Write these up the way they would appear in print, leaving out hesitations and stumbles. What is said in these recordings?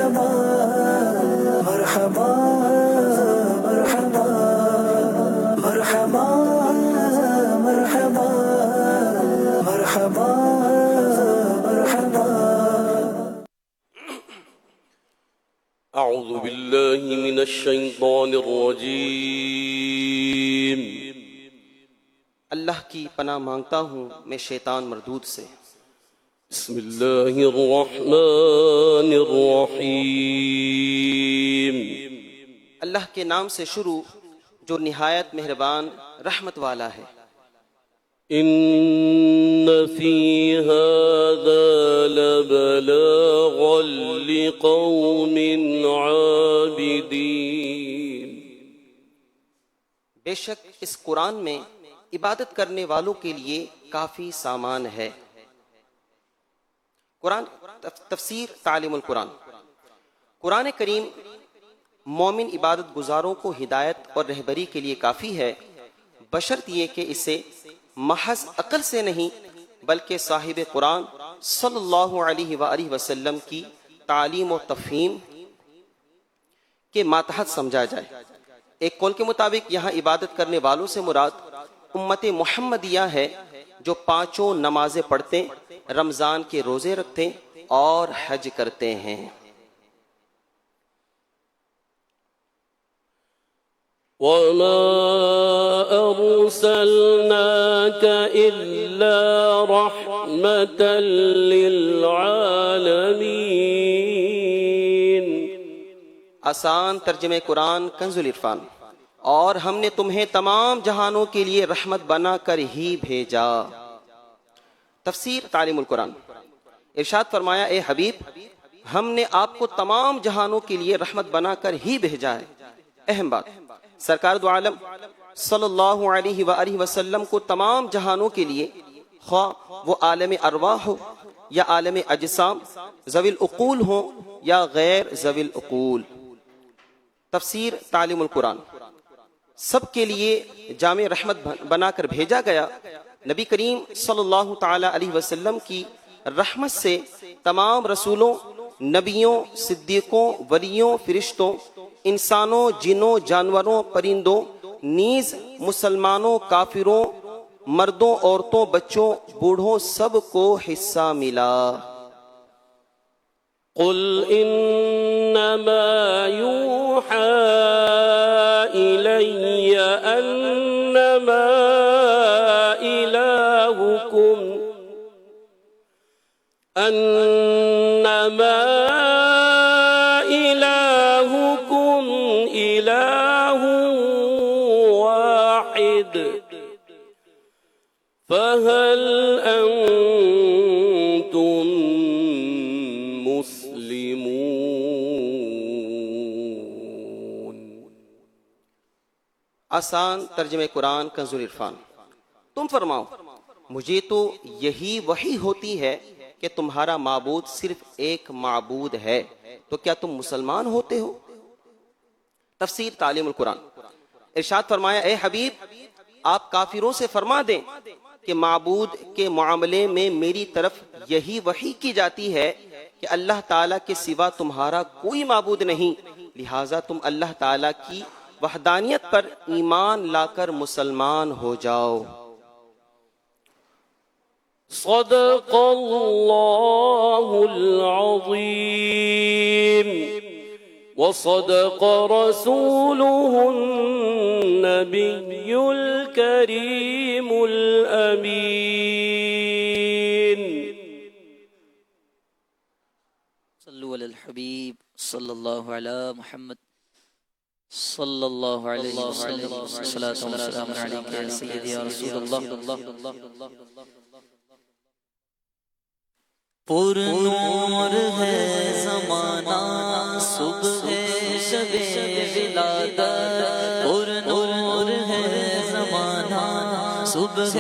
مرحبا مرحبا مرحبا مرحبا مرحبا مرحبا مرحبا. اعوذ باللہ من الشیطان الرجیم. اللہ کی پناہ مانگتا ہوں میں شیطان مردود سے. بسم اللہ الرحمن الرحیم. اللہ کے نام سے شروع جو نہایت مہربان رحمت والا ہے. ان فی هذا لبلاغا لقوم عابدین. بے شک اس قرآن میں عبادت کرنے والوں کے لیے کافی سامان ہے. قرآن تفسیر تعلیم القرآن. قرآن کریم مومن عبادت گزاروں کو ہدایت اور رہبری کے لیے کافی ہے، بشرط یہ کہ اسے محض عقل سے نہیں بلکہ صاحب قرآن صلی اللہ علیہ وآلہ وسلم کی تعلیم و تفہیم کے ماتحت سمجھا جائے. ایک قول کے مطابق یہاں عبادت کرنے والوں سے مراد امت محمدیہ ہے جو پانچوں نمازیں پڑھتے، رمضان کے روزے رکھتے اور حج کرتے ہیں. وما أرسلناك إلا رحمة للعالمين. آسان ترجمہ قرآن کنز العرفان. اور ہم نے تمہیں تمام جہانوں کے لیے رحمت بنا کر ہی بھیجا. تفسیر تعلیم القرآن. ارشاد فرمایا اے حبیب ہم نے آپ کو تمام جہانوں کے لیے رحمت بنا کر ہی بھیجا ہے. اہم بات، سرکار دو عالم صلی اللہ علیہ وآلہ وسلم کو تمام جہانوں کے لیے، خواہ وہ عالم ارواح ہو یا عالم اجسام، ذوی العقول ہو یا غیر ذوی العقول. تفسیر تعلیم القرآن. سب کے لیے جامع رحمت بنا کر بھیجا گیا. نبی کریم صلی اللہ تعالی علیہ وسلم کی رحمت سے تمام رسولوں، نبیوں، صدیقوں، ولیوں، فرشتوں، انسانوں، جنوں، جانوروں، پرندوں، نیز مسلمانوں، کافروں، مردوں، عورتوں، بچوں، بوڑھوں سب کو حصہ ملا. قل انما يوحى الي انما الهكم اله واحد فهل انتم مسلمون. آسان ترجمہ قرآن کنز العرفان. تم فرماؤ مجھے تو یہی وحی ہوتی ہے کہ تمہارا معبود صرف ایک معبود ہے، تو کیا تم مسلمان ہوتے ہو؟ تفسیر تعلیم القرآن. ارشاد فرمایا اے حبیب آپ کافروں سے فرما دیں کہ معبود کے معاملے میں میری طرف یہی وحی کی جاتی ہے کہ اللہ تعالیٰ کے سوا تمہارا کوئی معبود نہیں، لہٰذا تم اللہ تعالیٰ کی وحدانیت پر ایمان لا کر مسلمان ہو جاؤ. صدق اللہ العظیم وصدق رسوله النبی الکریم الامین. صلو علی الحبیب صلی اللہ علی محمد صلی اللہ علیہ وسلم. صلاۃ و سلام علیک یا سیدی یا رسول اللہ. پر نور ہے زمانہ صبح شب ولادت. پر نور ہے زمانہ صبح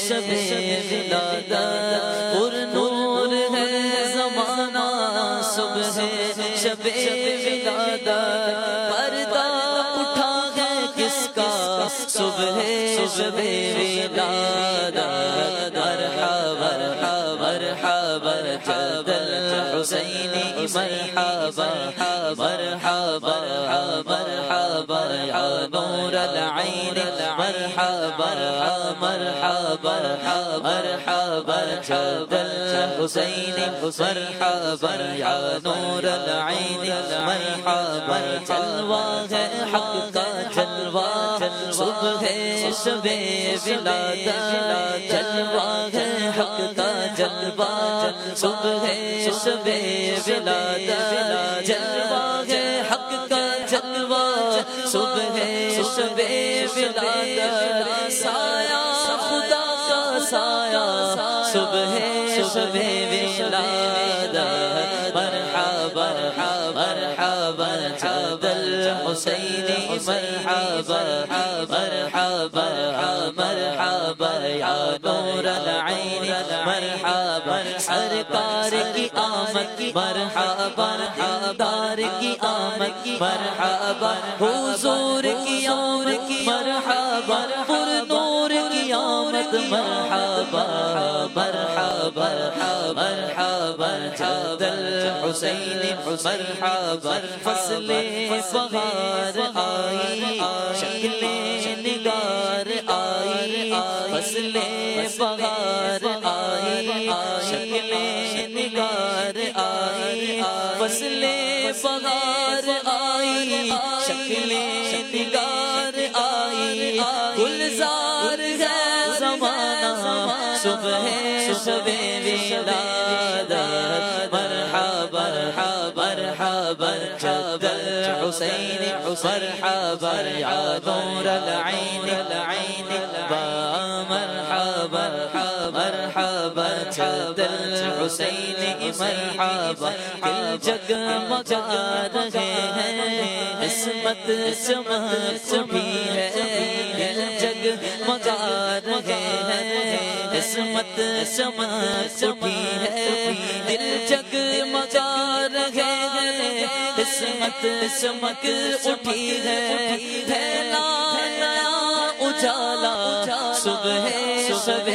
شب ولادت. پر نور ہے زمانہ صبح شب ولادت. پردہ اٹھا ہے کس کا صبح شب ولادت. مرحبا مرحبا جد الحسین مرحبا مرحبا مرحبا یا نور العین مرحبا مرحبا مرحبا جد الحسین مرحبا یا نور العین مرحبا جلوہ ہے حق کا جلوہ صبح شب ولادت جلوہ ہے حق کا جلوہ صبح شب ولادت جلوہ ہے حق کا جلوہ صبح شب ولادت سایہ خدا کا سایہ صبح شب ولادت مرحبا مرحبا جد الحسین مرحبا مرحبا مرحبا یا نور العین مرحبا سرکار کی آمد مرحبا دار کی آمد مرحبا حضور کی آمد مرحبا پر نور کی آمد مرحبا مرحبا مرحبا جد الحسین مرحبا فصل بہار آئی شکل نگار آئی فصل بہار آئی شکل نگار آئی فصل بہار آئی شکل نگار آئی گلزار ہے زمانہ صبح شب ولادت مرحبا مرحبا جد الحسین مرحبا یا نور العین مرحبا مرحبا جد الحسین مرحبا دل جگمگا رہے ہیں عصمت چمک اٹھی ہے دل جگمگا رہے ہیں عصمت چمک اٹھی ہے دل جگمگا رہے ہیں عصمت چمک اٹھی ہے پھیلا نیا اجالا صبح شب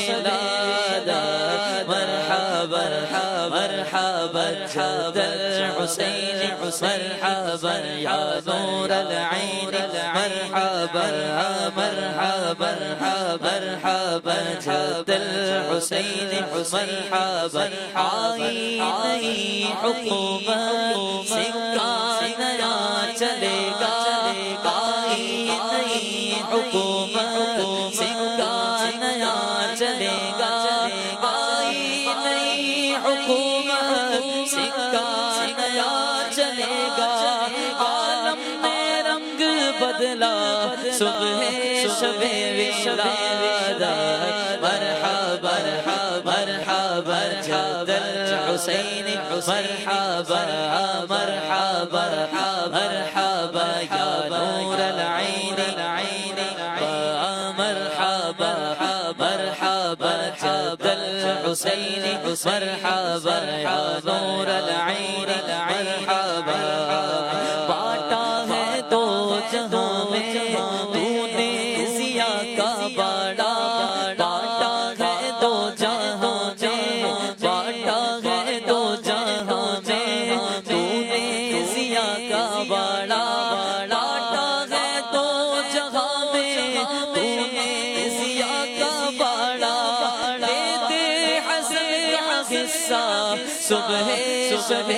ولادت مرحبا مرحبا جد الحسین مرحبا یا نور العین مرحبا مرحبا مرحبا جد الحسین مرحبا آئی نئی حکومت سکہ نیا چلے گا آئی نئی حکومت سکہ نیا چلے گا آئی نئی حکومت سکہ نیا چلے گا عالم میں رنگ بدلا صبح شب ولادت مرحبا مرحبا جد الحسین مرحبا مرحبا مرحبا یا نور العین مرحبا مرحبا جد الحسین مرحبا یا نور العین مرحبا باٹا ہے دو جہاں میں تو نے ضیا کا باڑا باٹا ہے دو جہاں میں باٹا ہے دو جہاں میں تو نے ضیا کا باڑا باٹا ہے دو جہاں میں تو نے ضیا کا باڑا دے حسن کا حصہ صبح شب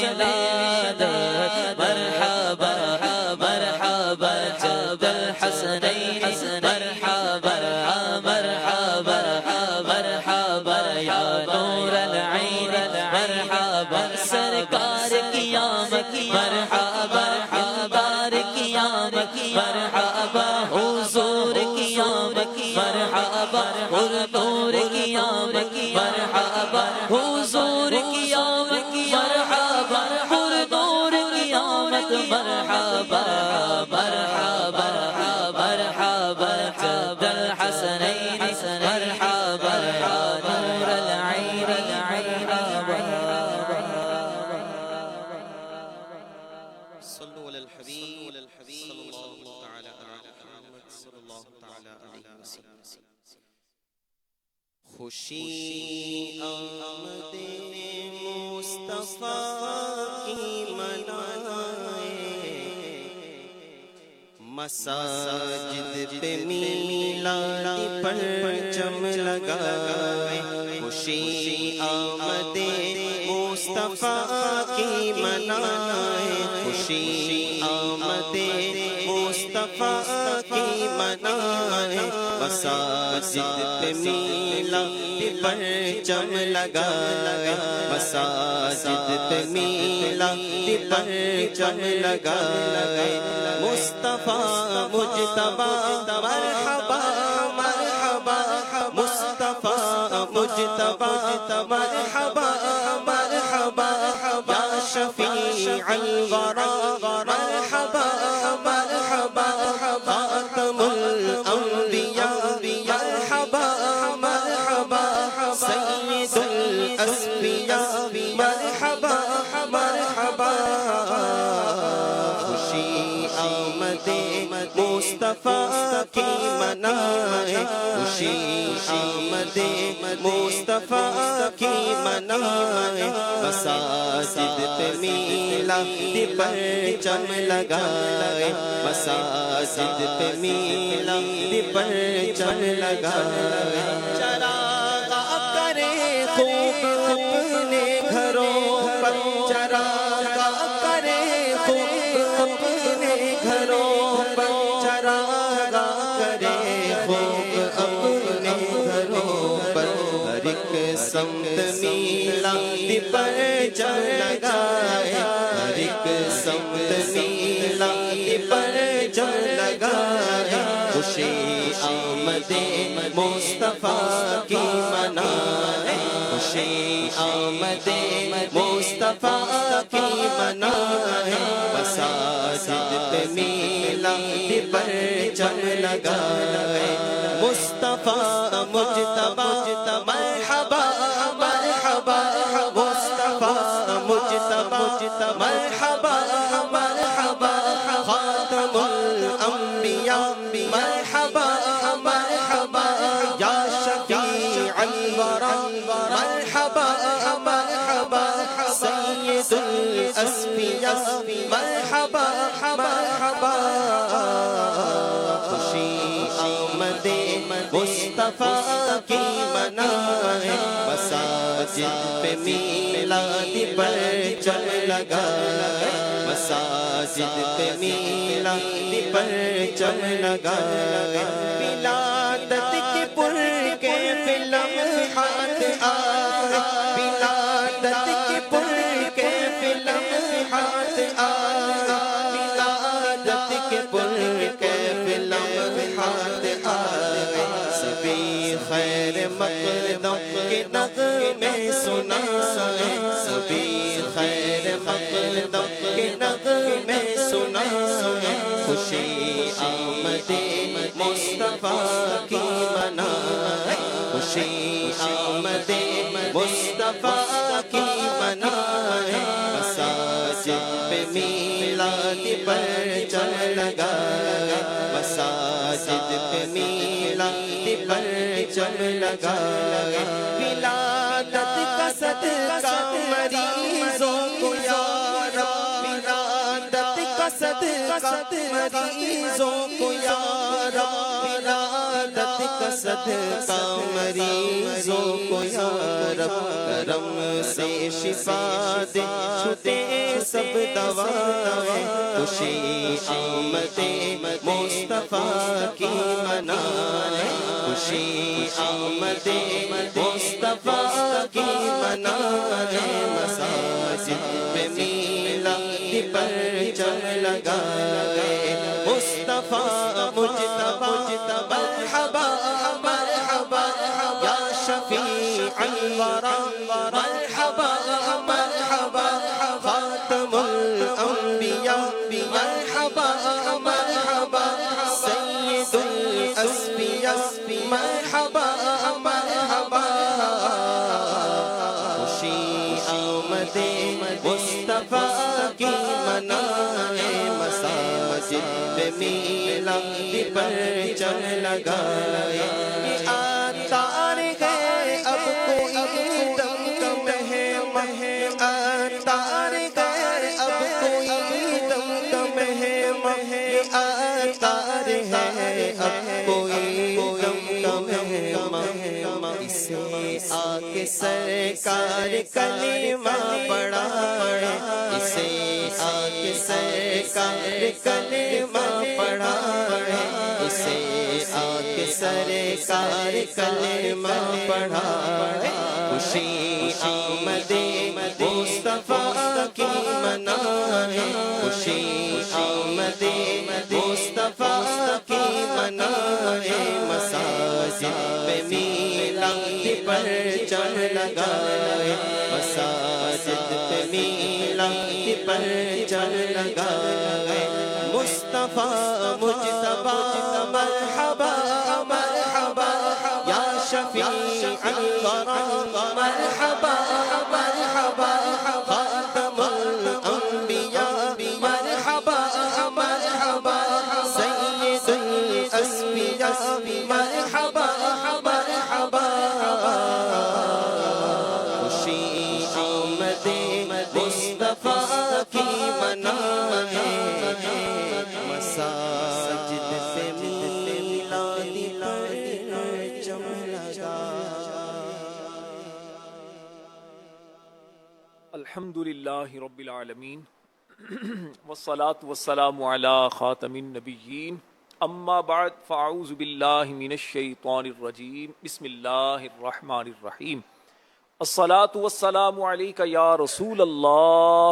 ولادت مرحبا مرحبا جد الحسنین مرحبا مرحبا مرحبا یا نور العین مرحبا سرکار کی آمد مرحبا دار کی آمد مرحبا حضور کی آمد مرحبا نور کی آمد مرحبا حضور کی آمد مرحبا نور کی آمد مرحبا مرحبا مرحبا جد الحسنین مرحبا یا نور العین صلو علی الحبیب صلی اللہ تعالی علی محمد صلی اللہ تعالی علیہ وسلم خوشی آمد مصطفیٰ مصطفیٰ کی منائے مساجد پہ میلاد پرچم لگائے خوشی آمد مصطفیٰ کی منائے خوشی آمد مصطفیٰ کی منائے مساجد پہ میلاد پرچم لگائے مساجد پہ میلاد پرچم لگائے مصطفیٰ مجتبیٰ مرحبا مرحبا مصطفیٰ مجتبیٰ مرحبا مرحبا یا شفیع الورا مرحبا مرحبا خاتم الانبیاء مرحبا مرحبا سید الاسفیاء مرحبا مرحبا خوشی آمد مصطفیٰ کی منائے خوشی آمد مصطفیٰ کی منائے مساجد پہ میلاد پرچم لگائے مساجد پہ میلاد پرچم لگائے چراغ کرے خوب اپنے گھروں پر چراغ کرے خوب اپنے گھروں پر چراغ کرے خوب اپنے گھروں پر ہر ایک سمت میلاد پرچم لگائے ہر ایک سمت میلاد پرچم لگائے خوشی آمد مصطفیٰ کی منائے خوشی آمد مصطفیٰ کی منائے مساجد پہ میلاد پرچم لگائے مصطفیٰ مجتبیٰ مرحبا مرحبا مصطفیٰ مجتبیٰ مرحبا مرحبا خاتم الانبیاء مرحبا مرحبا یا شفیع الورا مرحبا مرحبا سید الاسفیاء مرحبا مرحبا خوشی آمد مصطفیٰ کی منائے مساجد پہ میلاد پرچم لگائے مساجد پہ میلاد پرچم لگائے ولادت کی پر کے لمحات آئے ولادت کی پر کے لمحات آئے ولادت کے پر کے لمحات آئے سبھی خیر مقدم کے نغمے سنائے سبھی خیر مقدم کے نغمے سنائے خوشی آمد مصطفیٰ کی منائے خوشی آمد مصطفیٰ کی منائے مساجد پہ میلاد پرچم لگائے مساجد پہ میلاد پرچم لگائے ولادت کا صدقہ مریضوں کو یا رب ولادت کا صدقہ مریضوں کو یا رب ولادت کا صدقہ مریضوں کو یا رب کرم سے شفا دے چھوٹے سب دوائیں خوشی آمد مصطفیٰ کی منائے خوشی آمد مصطفیٰ کی منائے مساجد پہ میلاد پرچم لگائے مصطفیٰ مجتبیٰ مرحبا مرحبا یا شفیع الورا مرحبا مرحبا خاتم الانبیاء مرحبا مرحبا سید الاسفیاء مرحبا مرحبا خوشی آمد مصطفیٰ کی منائے مساجد پہ میلاد پرچم لگائے آتا رہے اب کوئی دم کا مہمان آتا کار ہے، اب کوئی دم دم ہے مہ آتار ہے، اب کوئی دم دم ہے مہ، اسے آ کے سرکار کلمہ پڑھائے، اسے آ کے سرکار کلمہ پڑھائے، اسے آ کے سرکار کلمہ پڑھائے، خوشی آمد مصطفیٰ کی منائے، خوشی آمد مصطفیٰ کی منائے، مساجد پہ میلاد پرچم لگائے، مساجد پہ میلاد پرچم لگائے، مصطفیٰ مجتبیٰ مرحبا مرحبا یا شفیع الورا مرحبا مرحبا خاتم الانبیاء مرحبا مرحبا سید الاسفیاء مرحبا مرحبا، خوشی آمد مصطفیٰ کی منائے، مساجد پہ میلاد پرچم لگا۔ الحمد للہ رب العالمین والصلاة والسلام علی خاتم النبیین، اما بعد فاعوذ باللہ من الشیطان الرجیم، بسم اللہ الرحمن الرحیم، الصلاة والسلام علیک یا رسول اللہ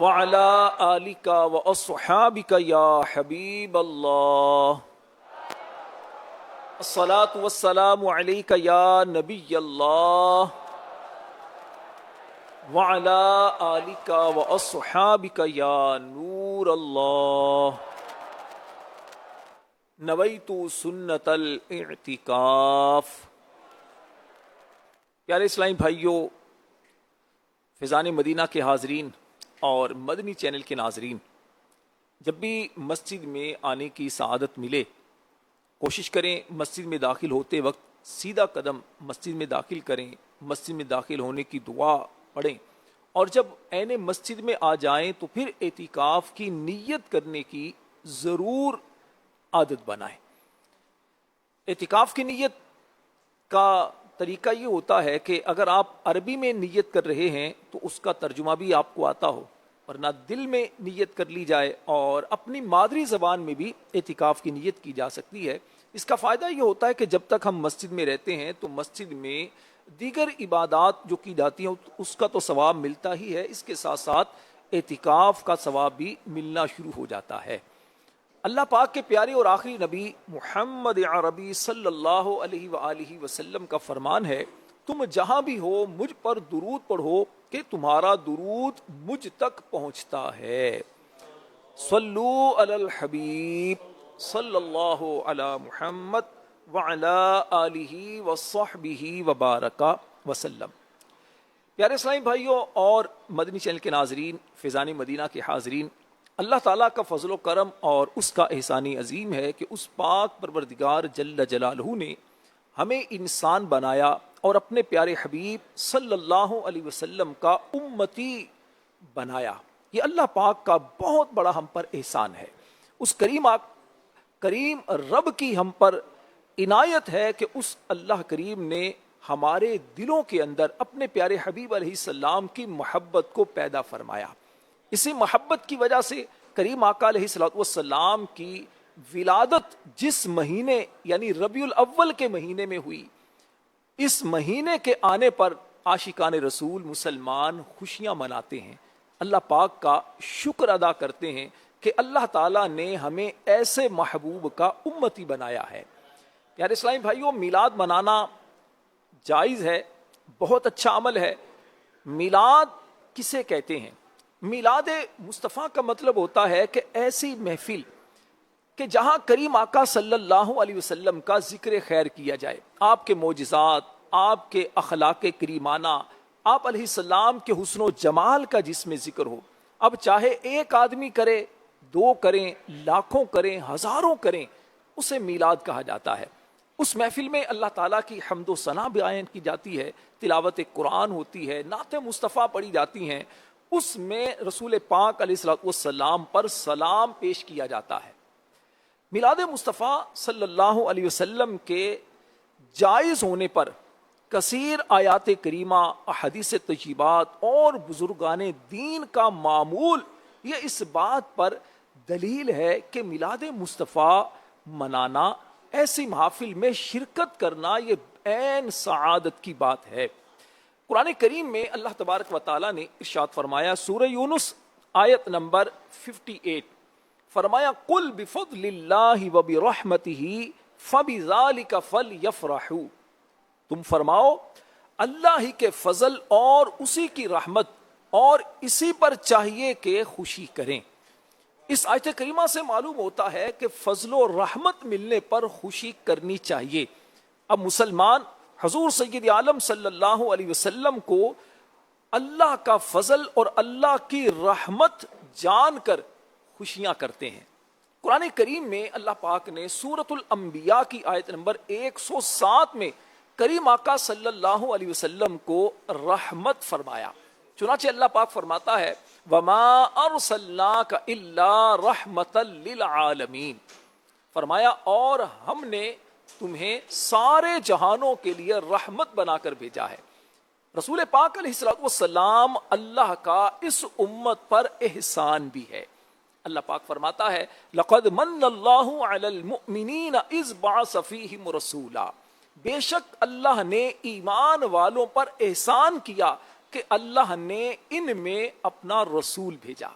وعلی آلک واصحابک یا حبیب اللہ، الصلاة والسلام علیک یا نبی اللہ وعلى آلك وأصحابك يا نور الله، نويت سنة الاعتکاف۔ پیارے اسلامی بھائیوں، فیضان مدینہ کے حاضرین اور مدنی چینل کے ناظرین، جب بھی مسجد میں آنے کی سعادت ملے، کوشش کریں مسجد میں داخل ہوتے وقت سیدھا قدم مسجد میں داخل کریں، مسجد میں داخل ہونے کی دعا پڑھیں، اور جب عین مسجد میں آ جائیں تو پھر اعتکاف کی نیت کرنے کی ضرور عادت بنائیں۔ اعتکاف کی نیت کا طریقہ یہ ہوتا ہے کہ اگر آپ عربی میں نیت کر رہے ہیں تو اس کا ترجمہ بھی آپ کو آتا ہو، ورنہ دل میں نیت کر لی جائے اور اپنی مادری زبان میں بھی اعتکاف کی نیت کی جا سکتی ہے۔ اس کا فائدہ یہ ہوتا ہے کہ جب تک ہم مسجد میں رہتے ہیں تو مسجد میں دیگر عبادات جو کی جاتی ہیں اس کا تو ثواب ملتا ہی ہے، اس کے ساتھ ساتھ اعتکاف کا ثواب بھی ملنا شروع ہو جاتا ہے۔ اللہ پاک کے پیارے اور آخری نبی محمد عربی صلی اللہ علیہ وآلہ وسلم کا فرمان ہے، تم جہاں بھی ہو مجھ پر درود پڑھو کہ تمہارا درود مجھ تک پہنچتا ہے۔ صلو علی الحبیب صلی اللہ علی محمد وعلی آلہ وصحبہ وبارک وسلم۔ پیارے اسلامی بھائیوں اور مدنی چینل کے ناظرین، فیضان مدینہ کے حاضرین، اللہ تعالیٰ کا فضل و کرم اور اس کا احسان عظیم ہے کہ اس پاک پروردگار جل جلالہ نے ہمیں انسان بنایا اور اپنے پیارے حبیب صلی اللہ علیہ وسلم کا امتی بنایا۔ یہ اللہ پاک کا بہت بڑا ہم پر احسان ہے۔ اس کریم رب کی ہم پر عنایت ہے کہ اس اللہ کریم نے ہمارے دلوں کے اندر اپنے پیارے حبیب علیہ السلام کی محبت کو پیدا فرمایا۔ اسی محبت کی وجہ سے کریم آقا علیہ السلام کی ولادت جس مہینے یعنی ربیع الاول کے مہینے میں ہوئی، اس مہینے کے آنے پر عاشقان رسول مسلمان خوشیاں مناتے ہیں، اللہ پاک کا شکر ادا کرتے ہیں کہ اللہ تعالیٰ نے ہمیں ایسے محبوب کا امتی بنایا ہے۔ پیارے اسلامی بھائیوں، میلاد منانا جائز ہے، بہت اچھا عمل ہے۔ میلاد کسے کہتے ہیں؟ میلاد مصطفیٰ کا مطلب ہوتا ہے کہ ایسی محفل کہ جہاں کریم آقا صلی اللہ علیہ وسلم کا ذکر خیر کیا جائے، آپ کے معجزات، آپ کے اخلاق کریمانہ، آپ علیہ السلام کے حسن و جمال کا جس میں ذکر ہو۔ اب چاہے ایک آدمی کرے، دو کریں، لاکھوں کریں، ہزاروں کریں، اسے میلاد کہا جاتا ہے۔ اس محفل میں اللہ تعالیٰ کی حمد و ثنا بیان کی جاتی ہے، تلاوت قرآن ہوتی ہے، نعت مصطفیٰ پڑھی جاتی ہیں، اس میں رسول پاک علیہ السلام پر سلام پیش کیا جاتا ہے۔ میلاد مصطفیٰ صلی اللہ علیہ وسلم کے جائز ہونے پر کثیر آیات کریمہ، احادیث طیبات اور بزرگان دین کا معمول یہ اس بات پر دلیل ہے کہ میلاد مصطفیٰ منانا، ایسی محافل میں شرکت کرنا یہ عین سعادت کی بات ہے۔ قرآن کریم میں اللہ تبارک و تعالیٰ نے ارشاد فرمایا، سورہ یونس آیت نمبر 58، فرمایا قل بفضل اللہ وبرحمتہ فبذالک فلیفرحوا، تم فرماؤ اللہ ہی کے فضل اور اسی کی رحمت اور اسی پر چاہیے کہ خوشی کریں۔ اس آیت کریمہ سے معلوم ہوتا ہے کہ فضل و رحمت ملنے پر خوشی کرنی چاہیے۔ اب مسلمان حضور سید عالم صلی اللہ علیہ وسلم کو اللہ کا فضل اور اللہ کی رحمت جان کر خوشیاں کرتے ہیں۔ قرآن کریم میں اللہ پاک نے سورۃ الانبیاء کی آیت نمبر 107 میں کریم آقا صلی اللہ علیہ وسلم کو رحمت فرمایا۔ چنانچہ اللہ پاک فرماتا ہے وَمَا أَرْسَلْنَاكَ إِلَّا رَحْمَةً لِّلْعَالَمِينَ، فرمایا اور ہم نے تمہیں سارے جہانوں کے لیے رحمت بنا کر بھیجا ہے۔ رسول پاک علیہ السلام اللہ کا اس امت پر احسان بھی ہے۔ اللہ پاک فرماتا ہے لَقَدْ مَنَّ اللَّهُ عَلَى الْمُؤْمِنِينَ إِذْ بَعَثَ فِيهِمْ رَسُولًا، بے شک اللہ نے ایمان والوں پر احسان کیا کہ اللہ نے ان میں اپنا رسول بھیجا۔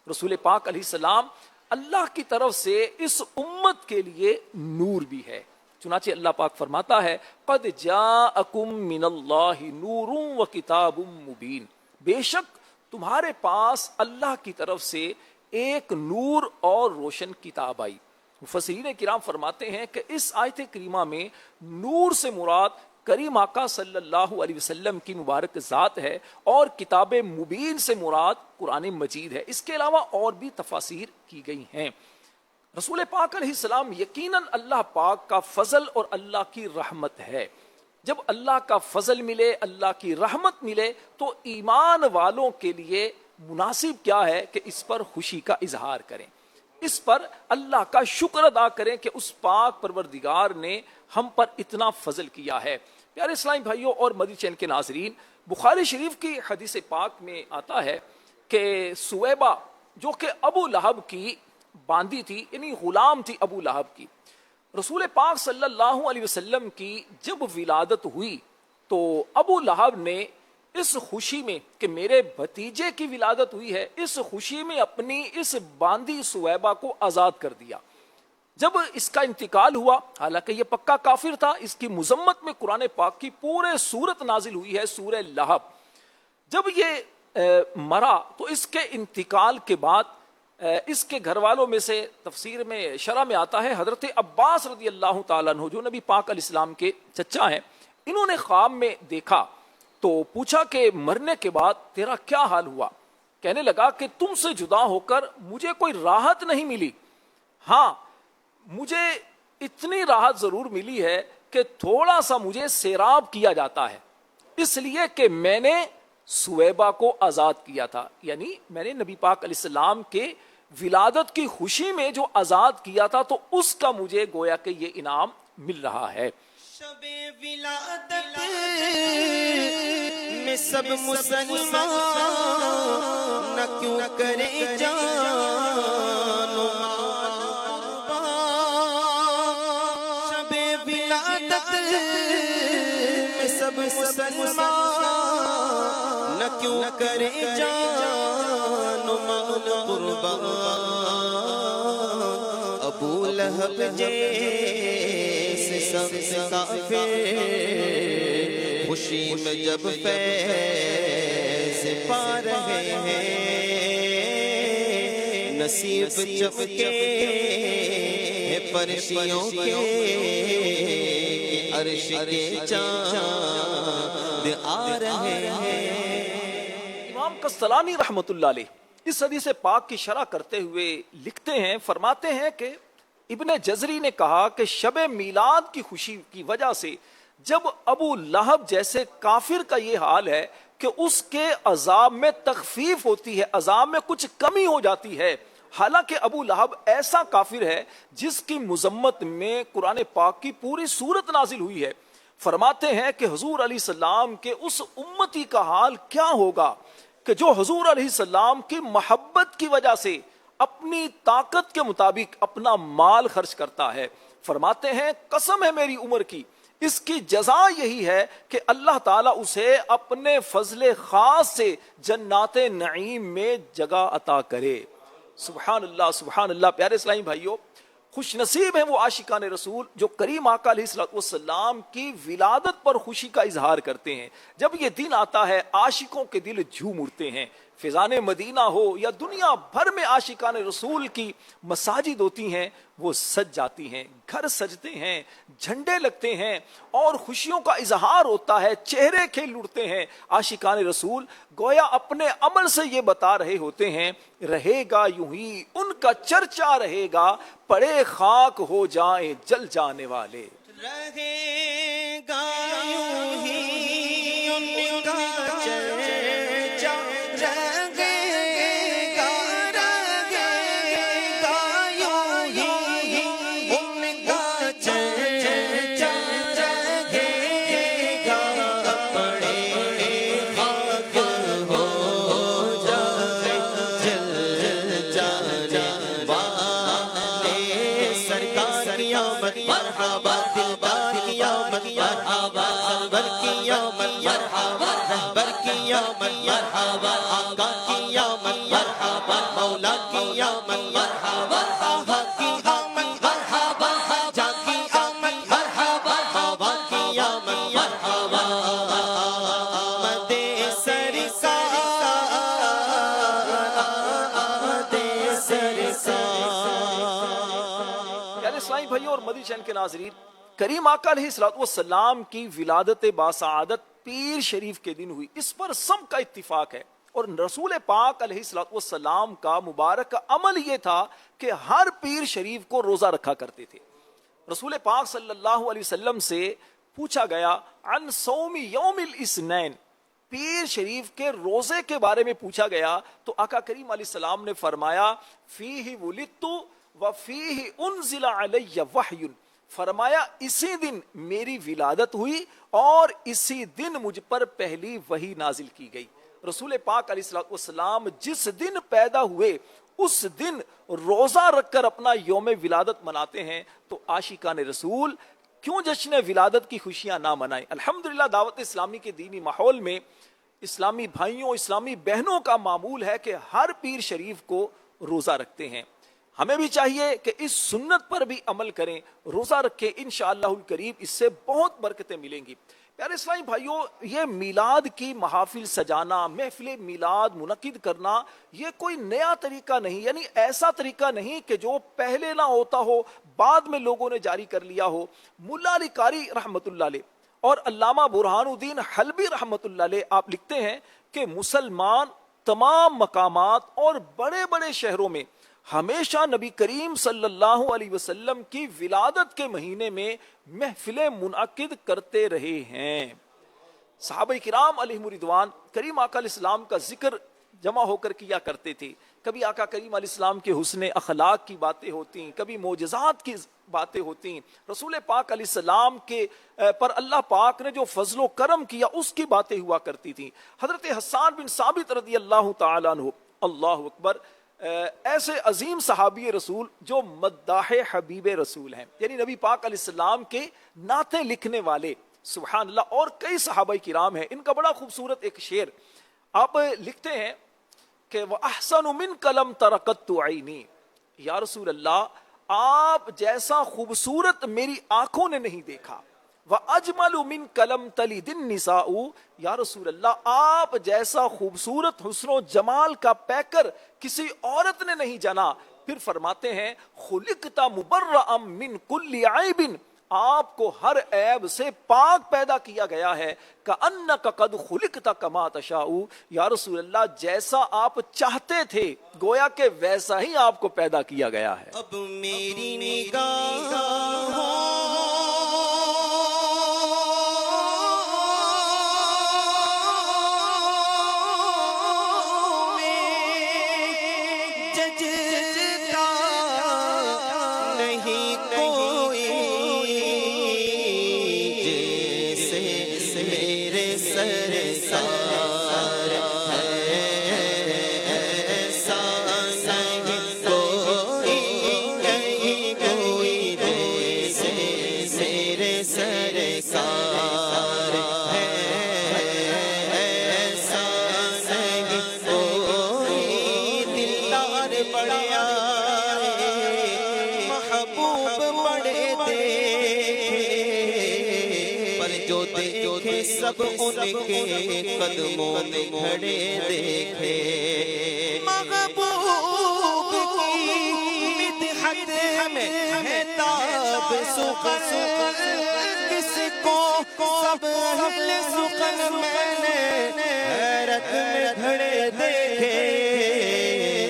رسول پاک علیہ السلام اللہ کی طرف سے اس امت کے لیے نور بھی ہے۔ چنانچہ اللہ پاک فرماتا ہے قد جاءکم من اللہ نور و کتاب مبین، بے شک تمہارے پاس اللہ کی طرف سے ایک نور اور روشن کتاب آئی۔ مفسرین کرام فرماتے ہیں کہ اس آیت کریمہ میں نور سے مراد کریم آقا صلی اللہ علیہ وسلم کی مبارک ذات ہے اور کتاب مبین سے مراد قرآن مجید ہے۔ اس کے علاوہ اور بھی تفاسیر کی گئی ہیں۔ رسول پاک علیہ السلام یقیناً اللہ پاک کا فضل اور اللہ کی رحمت ہے۔ جب اللہ کا فضل ملے، اللہ کی رحمت ملے تو ایمان والوں کے لیے مناسب کیا ہے کہ اس پر خوشی کا اظہار کریں، اس پر اللہ کا شکر ادا کریں کہ اس پاک پروردگار نے ہم پر اتنا فضل کیا ہے۔ پیارے اسلامی بھائیوں اور مدنی چینل کے ناظرین، بخاری شریف کی حدیث پاک میں آتا ہے کہ سویبہ جو کہ ابو لہب کی باندی تھی، یعنی غلام تھی ابو لہب کی، رسول پاک صلی اللہ علیہ وسلم کی جب ولادت ہوئی تو ابو لہب نے اس خوشی میں کہ میرے بھتیجے کی ولادت ہوئی ہے، اس خوشی میں اپنی اس باندی سویبہ کو آزاد کر دیا۔ جب اس کا انتقال ہوا، حالانکہ یہ پکا کافر تھا، اس کی مذمت میں قرآن پاک کی پورے سورت نازل ہوئی ہے، سورہ لہب۔ جب یہ مرا تو اس کے انتقال کے بعد اس کے گھر والوں میں سے تفسیر میں شرح میں آتا ہے حضرت عباس رضی اللہ تعالیٰ عنہ جو نبی پاک علیہ السلام کے چچا ہیں، انہوں نے خواب میں دیکھا تو پوچھا کہ مرنے کے بعد تیرا کیا حال ہوا؟ کہنے لگا کہ تم سے جدا ہو کر مجھے کوئی راحت نہیں ملی، ہاں مجھے اتنی راحت ضرور ملی ہے کہ تھوڑا سا مجھے سیراب کیا جاتا ہے، اس لیے کہ میں نے سویبہ کو آزاد کیا تھا، یعنی میں نے نبی پاک علیہ السلام کے ولادت کی خوشی میں جو آزاد کیا تھا تو اس کا مجھے گویا کہ یہ انعام مل رہا ہے۔ شب ولادت میں سب مسلمان نہ کیوں کرے جان و مال، شب ولادت میں سب مسلمان نہ کیوں کرے جان و مال قربان، ابو لہب جیسے سب کافر خوشی میں جب فیض پا رہے ہیں، نصیب چمکے فرشتوں کے عرش کے چاند آ رہے ہیں۔ امام قسطلانی رحمت اللہ علیہ اس حدیث پاک کی شرح کرتے ہوئے لکھتے ہیں، فرماتے ہیں کہ ابن جزری نے کہا کہ شب میلاد کی خوشی کی وجہ سے جب ابو لہب جیسے کافر کا یہ حال ہے کہ اس کے عذاب میں تخفیف ہوتی ہے، عذاب میں کچھ کمی ہو جاتی ہے، حالانکہ ابو لہب ایسا کافر ہے جس کی مذمت میں قرآن پاک کی پوری سورت نازل ہوئی ہے. فرماتے ہیں کہ حضور علیہ السلام کے اس امتی کا حال کیا ہوگا کہ جو حضور علیہ السلام کی محبت کی وجہ سے اپنی طاقت کے مطابق اپنا مال خرچ کرتا ہے. فرماتے ہیں قسم ہے میری عمر کی، اس کی جزا یہی ہے کہ اللہ تعالیٰ اسے اپنے فضل خاص سے جنات نعیم میں جگہ عطا کرے. سبحان اللہ سبحان اللہ. پیارے اسلامی بھائیوں، خوش نصیب ہیں وہ عاشقان رسول جو کریم آقا علیہ السلام کی ولادت پر خوشی کا اظہار کرتے ہیں. جب یہ دن آتا ہے عاشقوں کے دل جھوم اٹھتے ہیں. فیضان مدینہ ہو یا دنیا بھر میں عاشقان رسول کی مساجد ہوتی ہیں، وہ سج جاتی ہیں، گھر سجتے ہیں، جھنڈے لگتے ہیں اور خوشیوں کا اظہار ہوتا ہے، چہرے کھل اٹھتے ہیں. عاشقان رسول گویا اپنے عمل سے یہ بتا رہے ہوتے ہیں رہے گا یوں ہی ان کا چرچا رہے گا، پڑے خاک ہو جائیں جل جانے والے. رہے گا یوں ہی ان کا چرچا، رہے گا یوں ہی ان کا چرچا، رہے گا پڑے خاک ہو جائے جل جانے والے. سرکار کی آمد مرحبا، دلدار کی آمد مرحبا، سرور کی آمد مرحبا، رہبر کی آمد مرحبا، آقا کی آمد مرحبا، مولا کی آمد مرحبا، آہا کی آمد مرحبا، جا کی آمد مرحبا، ہوا کی آمد مرحبا. آمد سرکار، آمد سرکار. پیارے اسلامی بھائیوں اور مدنی چینل کے ناظرین، کریم آقا علیہ السلام کی ولادت باسعادت پیر شریف کے دن ہوئی، اس پر سب کا اتفاق ہے. اور رسول پاک علیہ السلام کا مبارک عمل یہ تھا کہ ہر پیر شریف کو روزہ رکھا کرتے تھے. رسول پاک صلی اللہ علیہ وسلم سے پوچھا گیا عن صوم یوم الاثنین، پیر شریف کے روزے کے بارے میں پوچھا گیا تو آقا کریم علیہ السلام نے فرمایا فیہ ولدت وفیہ انزل علی وحی، فرمایا اسی دن میری ولادت ہوئی اور اسی دن مجھ پر پہلی وحی نازل کی گئی. رسول پاک علیہ السلام جس دن پیدا ہوئے اس دن روزہ رکھ کر اپنا یوم ولادت مناتے ہیں، تو عاشقان رسول کیوں جشن ولادت کی خوشیاں نہ منائیں. الحمدللہ دعوت اسلامی کے دینی ماحول میں اسلامی بھائیوں اسلامی بہنوں کا معمول ہے کہ ہر پیر شریف کو روزہ رکھتے ہیں. ہمیں بھی چاہیے کہ اس سنت پر بھی عمل کریں، روزہ رکھیں، انشاءاللہ الکریم اس سے بہت برکتیں ملیں گی. پیارے اسلامی بھائیوں، یہ میلاد کی محافل سجانا، محفل میلاد منعقد کرنا، یہ کوئی نیا طریقہ نہیں، یعنی ایسا طریقہ نہیں کہ جو پہلے نہ ہوتا ہو بعد میں لوگوں نے جاری کر لیا ہو. ملا علی قاری رحمت اللہ علیہ اور علامہ برہان الدین حلبی رحمت اللہ علیہ آپ لکھتے ہیں کہ مسلمان تمام مقامات اور بڑے بڑے شہروں میں ہمیشہ نبی کریم صلی اللہ علیہ وسلم کی ولادت کے مہینے میں محفلیں منعقد کرتے رہے ہیں. صحابہ کرام علیہم رضوان کریم آقا علیہ السلام کا ذکر جمع ہو کر کیا کرتے تھے. کبھی آقا کریم علیہ السلام کے حسن اخلاق کی باتیں ہوتی، کبھی معجزات کی باتیں ہوتی، رسول پاک علیہ السلام کے پر اللہ پاک نے جو فضل و کرم کیا اس کی باتیں ہوا کرتی تھیں. حضرت حسان بن ثابت رضی اللہ تعالیٰ عنہ، اللہ اکبر، ایسے عظیم صحابی رسول جو مداح حبیب رسول ہیں، یعنی نبی پاک علیہ السلام کے نعتیں لکھنے والے، سبحان اللہ. اور کئی صحابہ کرام ہیں. ان کا بڑا خوبصورت ایک شعر آپ لکھتے ہیں کہ وَأَحْسَنُ مِنْكَ لَمْ تَرَقَتُّ عَيْنِي، یا رسول اللہ آپ جیسا خوبصورت میری آنکھوں نے نہیں دیکھا. وَأَجْمَلُ مِنْكَ لَمْ تَلِدِ النِّسَاءُ، یا رسول اللہ آپ جیسا خوبصورت حسن و جمال کا پیکر کسی عورت نے نہیں جنا. پھر فرماتے ہیں خُلِقْتَ مُبَرَّأً مِنْ كُلِّ عَيْبٍ، آپ کو ہر عیب سے پاک پیدا کیا گیا ہے. کأنک قد خلقت کما تشاء، یا رسول اللہ جیسا آپ چاہتے تھے گویا کہ ویسا ہی آپ کو پیدا کیا گیا ہے. اب میری نگاہوں سب ان کے قدموں میں کھڑے دیکھے. محبوب کی مدحت میں تاب سخن کس کو سب اہل سخن میں نے حیرت میں کھڑے دیکھے.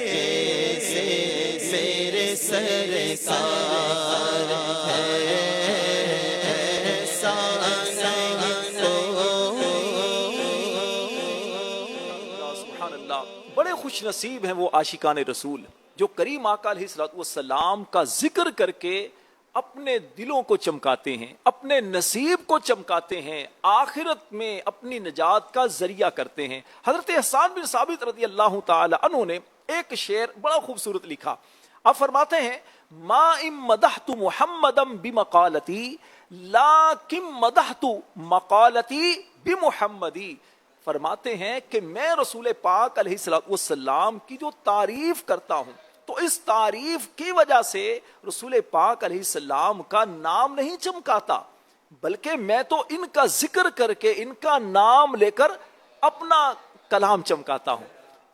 جیسے میرے سرکار ہے بڑے خوش نصیب ہیں وہ عاشقان رسول جو کریم آقا علیہ الصلوۃ والسلام کا ذکر کر کے اپنے دلوں کو چمکاتے ہیں، اپنے نصیب کو چمکاتے ہیں، آخرت میں اپنی نجات کا ذریعہ کرتے ہیں. حضرت حسان بن ثابت رضی اللہ تعالی عنہ نے ایک شعر بڑا خوبصورت لکھا. آپ فرماتے ہیں ما ان مدحت محمدا بمقالتی لاکن مدحت مقالتی بمحمدی. فرماتے ہیں کہ میں رسول پاک علیہ الصلوۃ والسلام کی جو تعریف کرتا ہوں تو اس تعریف کی وجہ سے رسول پاک علیہ السلام کا نام نہیں چمکاتا، بلکہ میں تو ان کا ذکر کر کے ان کا نام لے کر اپنا کلام چمکاتا ہوں.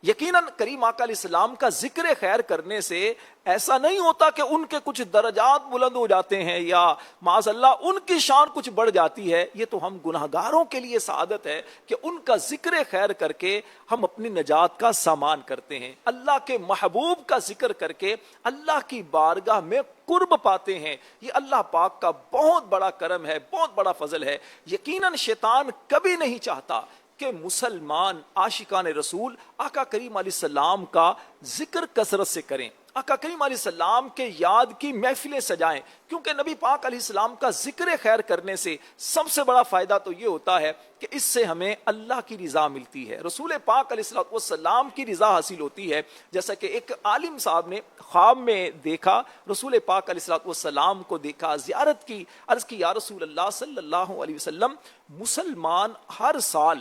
یقیناً کریم آقا علیہ السلام کا ذکر خیر کرنے سے ایسا نہیں ہوتا کہ ان کے کچھ درجات بلند ہو جاتے ہیں یا معاذ اللہ ان کی شان کچھ بڑھ جاتی ہے. یہ تو ہم گناہگاروں کے لیے سعادت ہے کہ ان کا ذکر خیر کر کے ہم اپنی نجات کا سامان کرتے ہیں، اللہ کے محبوب کا ذکر کر کے اللہ کی بارگاہ میں قرب پاتے ہیں. یہ اللہ پاک کا بہت بڑا کرم ہے، بہت بڑا فضل ہے. یقیناً شیطان کبھی نہیں چاہتا کہ مسلمان عاشقان رسول آقا کریم علیہ السلام کا ذکر کثرت سے کریں، آقا کریم علیہ السلام کے یاد کی محفلیں سجائیں، کیونکہ نبی پاک علیہ السلام کا ذکر خیر کرنے سے سب سے بڑا فائدہ تو یہ ہوتا ہے کہ اس سے ہمیں اللہ کی رضا ملتی ہے، رسول پاک علیہ السلام کی رضا حاصل ہوتی ہے. جیسا کہ ایک عالم صاحب نے خواب میں دیکھا، رسول پاک علیہ السلام کو دیکھا، زیارت کی، عرض کی یا رسول اللہ صلی اللہ علیہ وسلم مسلمان ہر سال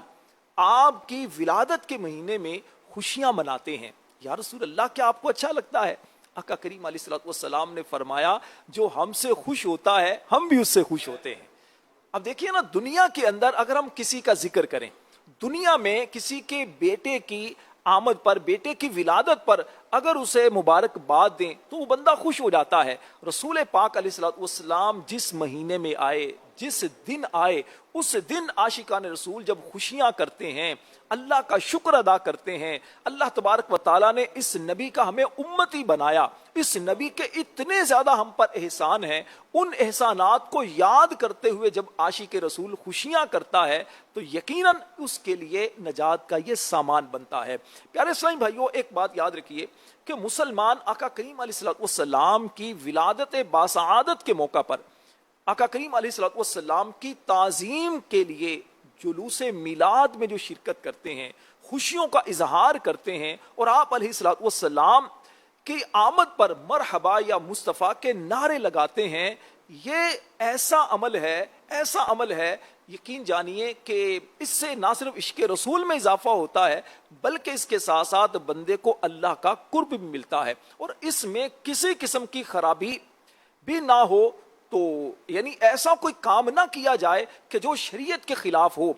آپ کی ولادت کے مہینے میں خوشیاں مناتے ہیں، یا رسول اللہ کیا آپ کو اچھا لگتا ہے؟ آقا کریم علیہ السلام نے فرمایا جو ہم سے خوش ہوتا ہے ہم بھی اس سے خوش ہوتے ہیں. اب دیکھیے نا، دنیا کے اندر اگر ہم کسی کا ذکر کریں، دنیا میں کسی کے بیٹے کی آمد پر، بیٹے کی ولادت پر اگر اسے مبارکباد دیں تو وہ بندہ خوش ہو جاتا ہے. رسول پاک علیہ السلام جس مہینے میں آئے، جس دن آئے، اس دن عاشقان رسول جب خوشیاں کرتے ہیں، اللہ کا شکر ادا کرتے ہیں. اللہ تبارک و تعالیٰ نے اس نبی کا ہمیں امتی بنایا، اس نبی کے اتنے زیادہ ہم پر احسان ہیں، ان احسانات کو یاد کرتے ہوئے جب عاشق رسول خوشیاں کرتا ہے تو یقیناً اس کے لیے نجات کا یہ سامان بنتا ہے. پیارے اسلامی بھائیوں، ایک بات یاد رکھیے کہ مسلمان آقا کریم علیہ السلام کی ولادت باسعادت کے موقع پر آقا کریم علیہ السلام کی تعظیم کے لیے جلوس میلاد میں جو شرکت کرتے ہیں، خوشیوں کا اظہار کرتے ہیں اور آپ علیہ السلام کی آمد پر مرحبا یا مصطفیٰ کے نعرے لگاتے ہیں، یہ ایسا عمل ہے یقین جانیے کہ اس سے نہ صرف عشق رسول میں اضافہ ہوتا ہے بلکہ اس کے ساتھ ساتھ بندے کو اللہ کا قرب بھی ملتا ہے. اور اس میں کسی قسم کی خرابی بھی نہ ہو، تو یعنی ایسا کوئی کام نہ کیا جائے کہ جو شریعت کے خلاف ہو.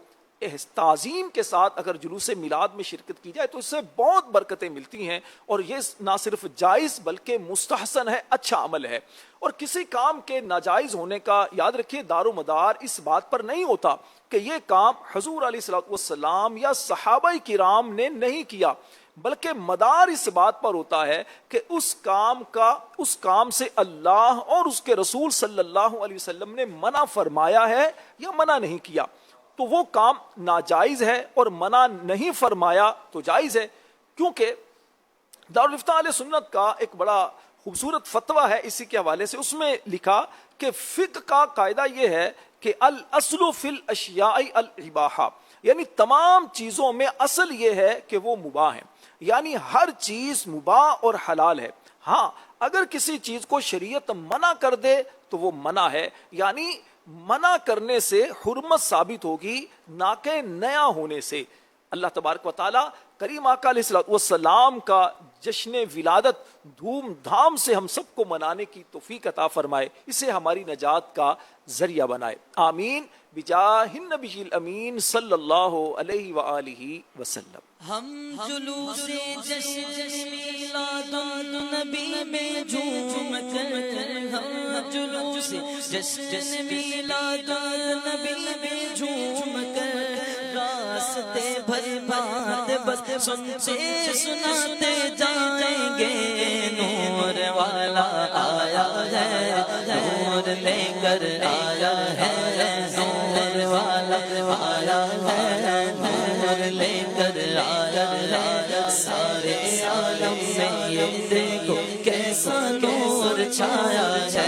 تعظیم کے ساتھ اگر جلوس میلاد میں شرکت کی جائے تو اس سے بہت برکتیں ملتی ہیں، اور یہ نہ صرف جائز بلکہ مستحسن ہے، اچھا عمل ہے۔ اور کسی کام کے ناجائز ہونے کا یاد رکھیے دار و مدار اس بات پر نہیں ہوتا کہ یہ کام حضور علیہ الصلوۃ والسلام یا صحابہ کرام نے نہیں کیا، بلکہ مدار اس بات پر ہوتا ہے کہ اس کام سے اللہ اور اس کے رسول صلی اللہ علیہ وسلم نے منع فرمایا ہے یا منع نہیں کیا۔ تو وہ کام ناجائز ہے اور منع نہیں فرمایا تو جائز ہے، کیونکہ دارالفتہ اہل سنت کا ایک بڑا خوبصورت فتویٰ ہے اسی کے حوالے سے، اس میں لکھا کہ فقہ کا قاعدہ یہ ہے کہ الاصل فی الاشیاء الاباحہ، یعنی تمام چیزوں میں اصل یہ ہے کہ وہ مباح ہیں، یعنی ہر چیز مباح اور حلال ہے۔ ہاں اگر کسی چیز کو شریعت منع کر دے تو وہ منع ہے، یعنی منع کرنے سے حرمت ثابت ہوگی نہ کہ نیا ہونے سے۔ اللہ تبارک و تعالی کریم آقا علیہ الصلوۃ والسلام کا جشن ولادت دھوم دھام سے ہم سب کو منانے کی توفیق عطا فرمائے، اسے ہماری نجات کا ذریعہ بنائے، آمین بجاہ النبی الامین صلی اللہ علیہ وآلہ وسلم۔ ہم جلوس جشن میلاد النبی میں جھوم کر، ہم جلوس جشن میلاد النبی میں جھوم کر، راستے بھر بات بس سنتے سناتے جائیں گے، نور والا آیا ہے، نور لے کر آیا ہے، نور والا آیا ہے، نور لے کر آیا ہے، سارے عالم میں یہ دیکھو کیسا نور چھایا ہے،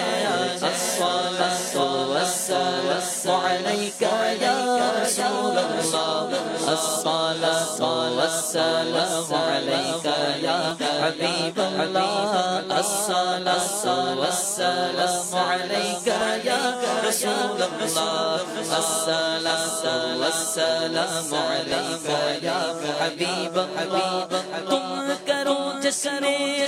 الصلاۃ والسلام علیک یا رسول اللہ، الصلاۃ والسلام علیک یا حبیب اللہ، الصلاۃ والسلام علیک یا رسول اللہ، الصلاۃ والسلام علیک یا حبیب اللہ۔ تم کرو جشن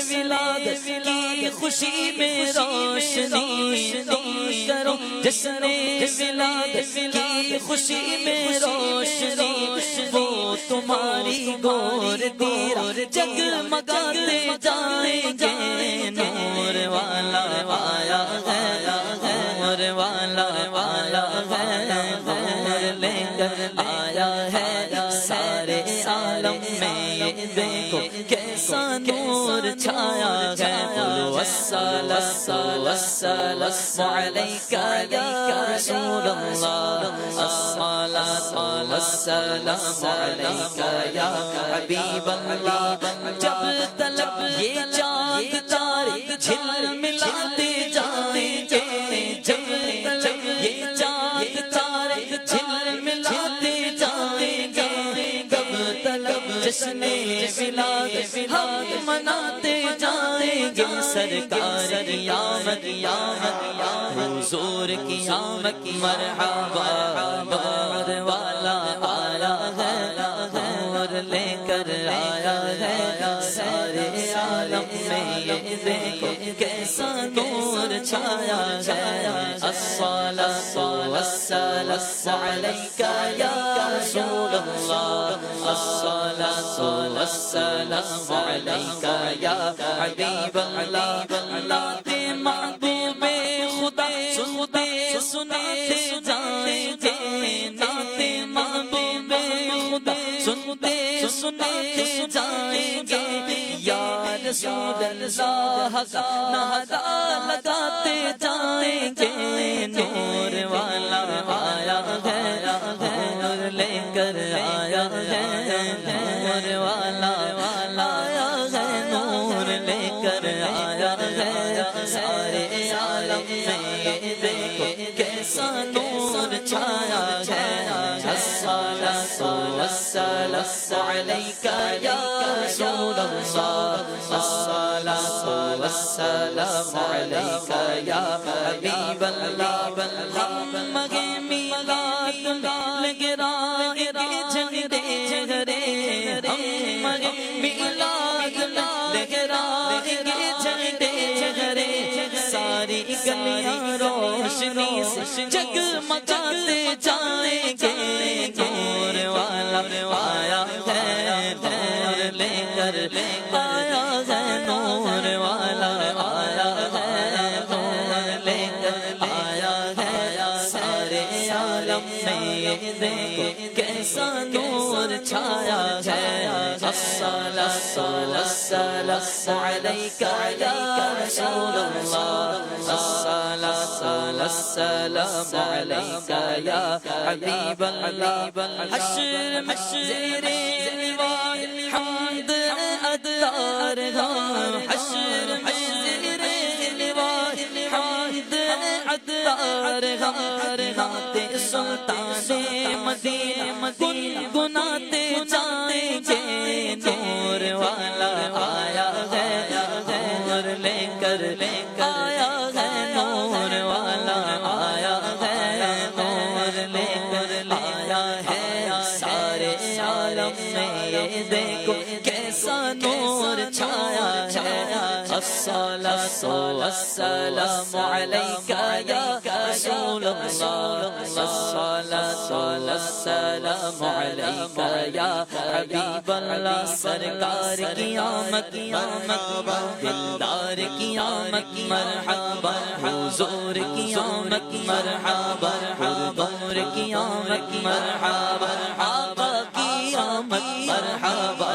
ولادت کی خوشی میں روشنی، تم کرو جشن ولادت کی خوشی میں روشنی، وہ تمہاری گور دیر جگمگاتے جائیں گے، نور والا آیا ہے، نور والا آیا ہے، نور لے کر آیا ہے، سارے عالم میں یہ دیکھو کیسا نور چھایا ہے، الصلاۃ والسلام علیک یا رسول اللہ، الصلاۃ والسلام علیک یا حبیب اللہ۔ جب تلک یہ چاند تارے جھل ملاتے جائیں گے، جب تلک یہ چاند تارے جھل ملاتے جائیں گے، تب تلک جشن ولادت ہم مناتے جائیں گے، سرکار کی آمد حضور کی آمد مرحبا، نور والا آیا ہے، نور لے کر آیا ہے، سارے عالم میں یہ دیکھو کیسا نور چھایا ہے، الصلاۃ والسلام علیک یا رسول اللہ، الصلاۃ والسلام علیک یا حبیب اللہ۔ نعت محبوب خدا سنتے سناتے جائیں گے، نعت محبوب خدا سنتے سناتے جائیں گے، یا رسول اللہ نعرہ لگاتے جائیں گے، نور والا آیا ہے، نور لے کر آیا ہے، نور والا آیا ہے، نور لے کر آیا ہے، سارے عالم میں یہ دیکھو کیسا نور چھایا ہے، الصلاۃ والسلام علیک یا رسول اللہ، الصلاۃ والسلام علیک یا حبیب اللہ۔ ہم مگے میلاد لگے رائے جھنڈے ہرے، ہم مگے میلاد لگے رائے جھنڈے ہرے، ساری گلیاں روشنی سے جگمگاتے جائیں گے، نور لے کر آیا ہے نور والا آیا ہے نور لے کر آیا ہے سارے عالم میں یہ دیکھو کیسا نور چھایا ہے الصلاۃ والسلام علیکہ یا رسول اللہ الصلاۃ والسلام علیکہ یا حبیب اللہ حشر میں زیر لواء حمد ادار حشر میں زیر لواء حمد ادار نعت سلطان مدینہ گنگناتے جائیں گے نور والا آیا ہے نور لے کر آیا ہے نور والا آیا ہے نور لے کر آیا ہے سارے عالم میں یہ دیکھو کیسا نور چھایا ہے الصلاۃ والسلام علیکہ یا رسول اللہ الصلاۃ والسلام علیکہ یا حبیب اللہ سرکار کی آمد دلدار کی آمد مرحبا حضور کی آمد مرحبا حضور کی آمد مرحبا آقا کی آمد مرحبا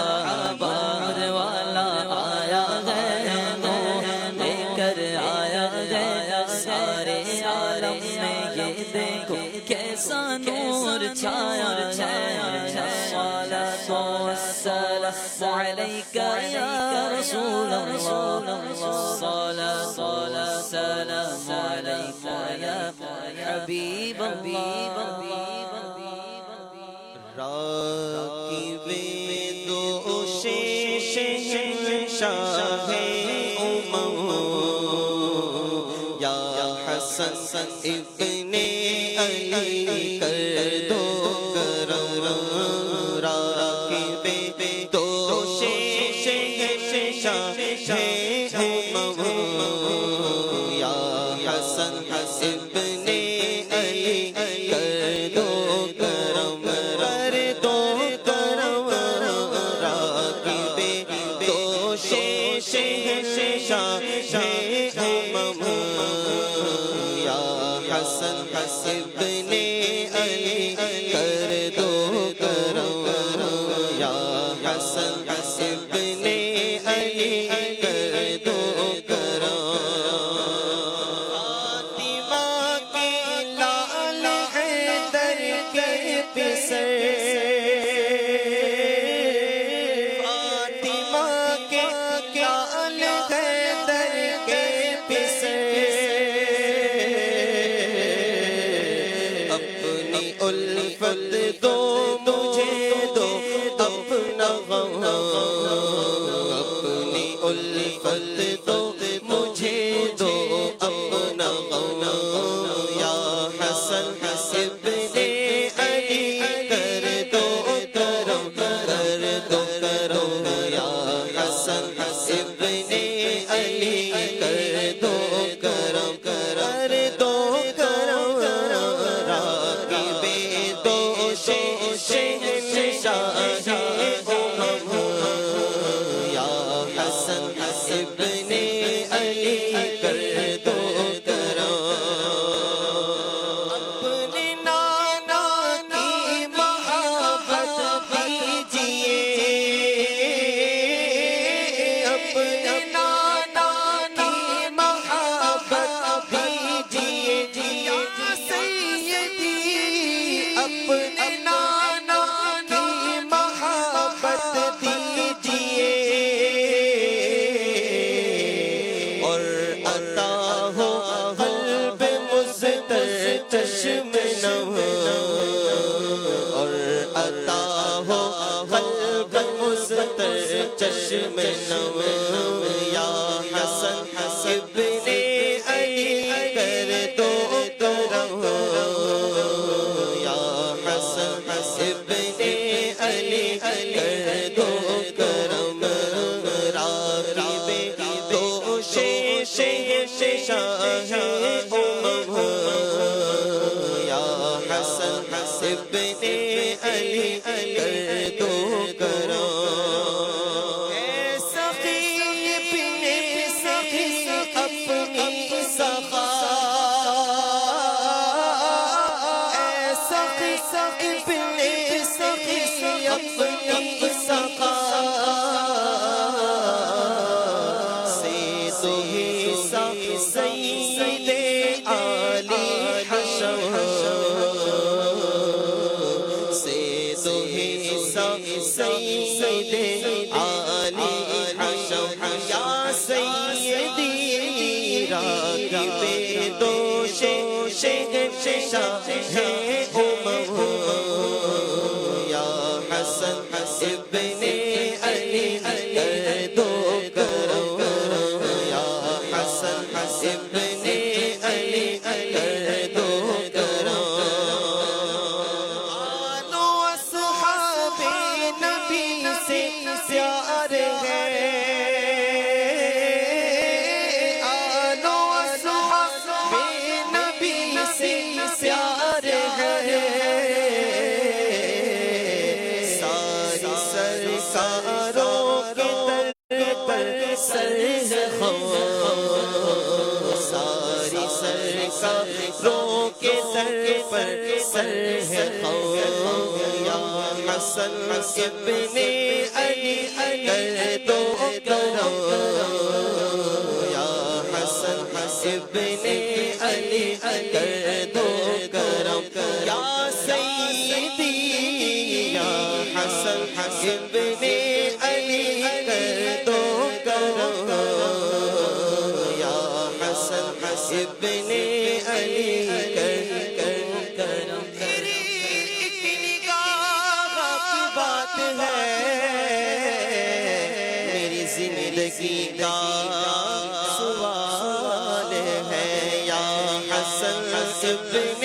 نور والا آیا ہے نور لے کر آیا ہے سارے عالم میں یہ دیکھو کیسا نور چھایا ہے الصلاۃ والسلام علیکہ یا رسول اللہ الصلاۃ والسلام علیکہ یا حبیب اللہ راکب دوش شہنشاہ امم یا حسن ابن علی کر دو کرم راکب دوش شہنشاہ امم یا حسن ابن علی کر دو ابن علی کر دو کرم یا حسن ابن علی کر دو کرم فاطمہ کے لال حیدر کے پسر فاطمہ کے لال حیدر کے پسر الفت دو مجھے دو اپنا غم اپنی الفت دو مجھے دو اپنا غم یا حسن ابن علی کر دو کرم کر دو کرم یا حسن ابن علی کر دو کرم کر دو کرم یا حسن ابن علی کر دو کرم اپنے نانا کی محبت دیجیے اپنے نانا کی محبت دیجیے یا سیدی اپنے نانا کی محبت دیجیے اور عطا ہو قلب مزتر چشم نم اور عطا ہو قلب مزتر چشم نم یا حسن ابن علی کر دو کرم یا حسن ابن علی کر دو کرم راکب دوش شہنشاہ امم یا حسن ابن علی کر دو کرم شاہ یا حسن ابن علی کر دو کرم یا حسن ابن علی کر دو کرم آل و اصحاب نبی سے پیار ہے آل و اصحاب نبی سے پیار ہے ساری سرکاروں کے در پر سر ہے ساری سرکاروں کے در پر سر ہے یا حسن ابن علی کر دو کرم یا حسن ابن علی کر دو کرم یا سیدی یا حسن ابن علی کر دو کرم یا حسن ابن علی کر کرم تیری ایک نگاہ کی بات ہے میری زندگی کا سوال ہے یا حسن ابن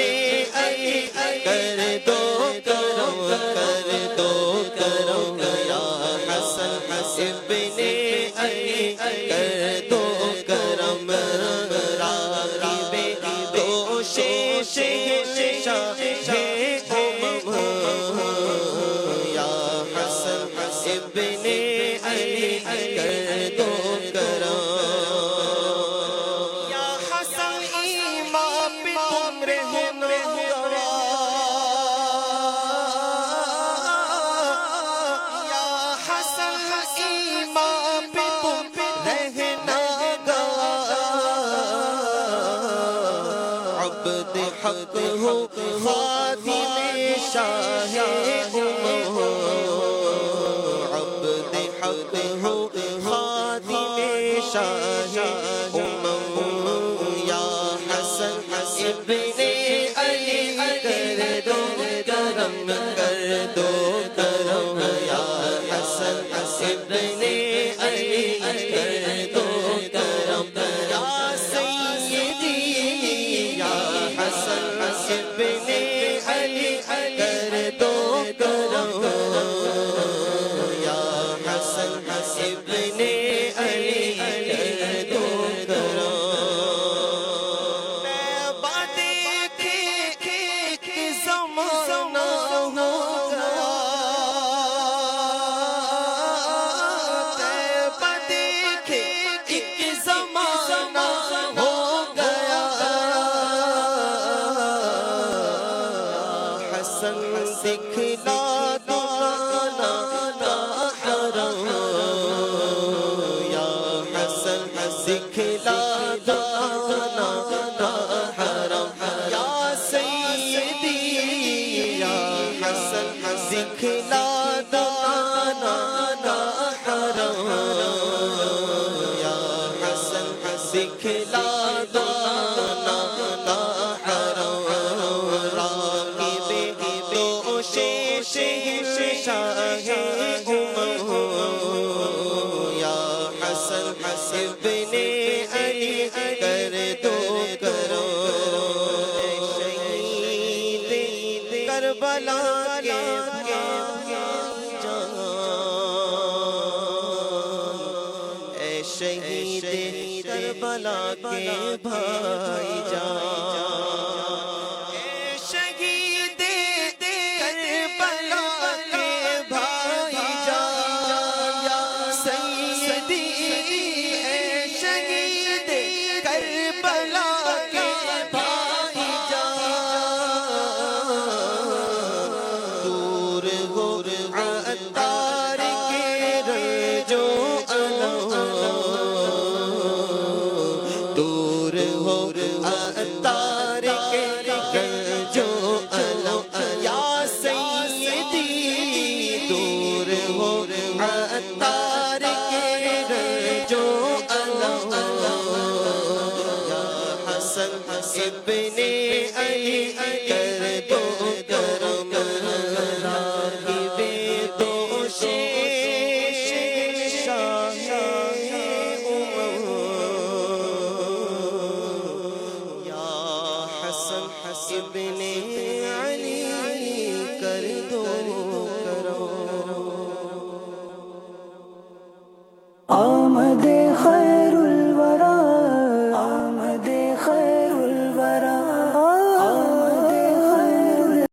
علی کر دو کرم کر دو کرم یا حسن ابن علی کر دو کرم راغب دو شیش شاہ یا حسن ابن علی کر دو کرم یا حسن ایمان پہ تم رہنا یا حسن ایمان پہ تم رہنا عبد حق ہو خادم شاہ عبد حق ہو خادم شاہ یا حسن ابن علی کر دو کرم کر دو کرم یا حسن ابن علی کر دو کرم یا سیدی یا حسن ابن علی کر دو کرم یا حسن ابن علی کر دو کرم میں باتیں کہ زمانہ ہوگا تیبہ دیکھے ایک زمانہ ہو گیا حسن دکھلا دکھانا نا حرم یا حسن دکھلا دکھانا نا حرم یا سیدی یا حسن دکھلا دکھانا نا حرم یا حسن دکھلا دکھانا نا حرم راغب دو شیش شاہ یا حسن ابن علی کر دو کرم شہید کربلا کے جان اے شہید کربلا کے بھائی جان اے شہید کربلا کے بھائی جان یا سیدی اے شہید کربلا کے بھائی جان دور ہو عطار کے رنجو دور ہو عطار کے رنجو یا سیدی دور ہو عطار کے رنجو یا حسن ابن علی کرم